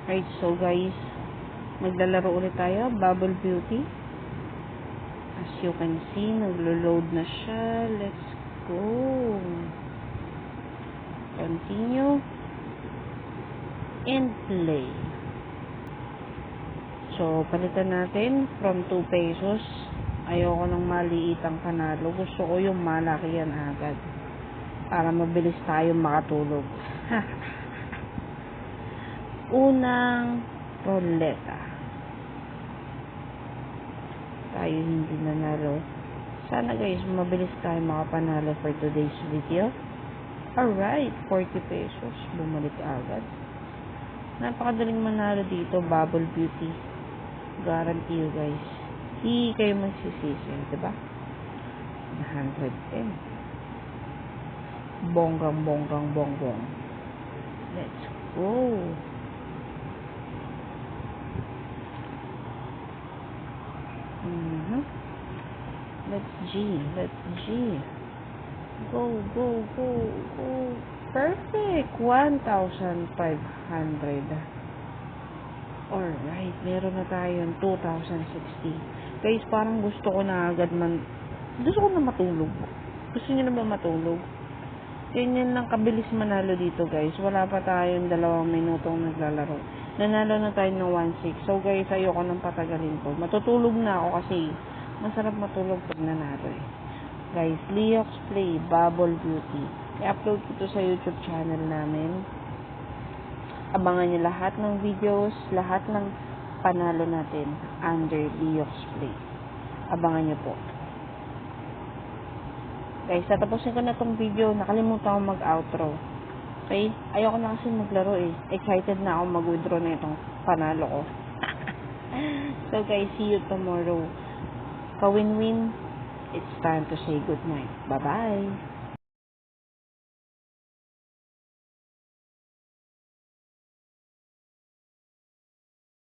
Right, so guys, maglalaro ulit tayo, Bubble Beauty. As you can see, naglo-load na siya. Let's go. Continue. And play. So, palitan natin from 2 pesos. Ayoko ng maliitang panalo. Gusto ko yung malaki yan agad. Para mabilis tayo makatulog. Unang roleta. Tayo hindi nanalo. Sana guys, mabilis tayo makapanalo for today's video. Alright, 40 pesos. Bumalik agad. Napakadaling manalo dito, Bubble Beauty. Guarantee you guys. Hindi kayo magsisisi, diba? 110. Bonggang. Let's go. Let's G. Go. Perfect. 1,500. Alright, meron na tayo 2,060. Guys, parang gusto ko na agad gusto ko na matulog. Gusto niyo na ba matulog? Yan lang kabilis manalo dito guys. Wala pa tayong 2 minutong naglalaro. Nanalo na tayo ng 1,600. So guys, ayoko nang patagalin to. Matutulog na ako kasi masarap matulog pag nanalo eh. Guys, Leox Play, Bubble Beauty. I-upload ko to sa YouTube channel namin. Abangan niyo lahat ng videos, lahat ng panalo natin under Leox Play. Abangan niyo po. Guys, tatapusin ko na tong video. Nakalimutan ko mag-outro. Okay? Ayoko na kasi maglaro eh. Excited na ako mag-withdraw na itong panalo ko. So guys, see you tomorrow. Ka-win-win. It's time to say goodnight. Bye-bye.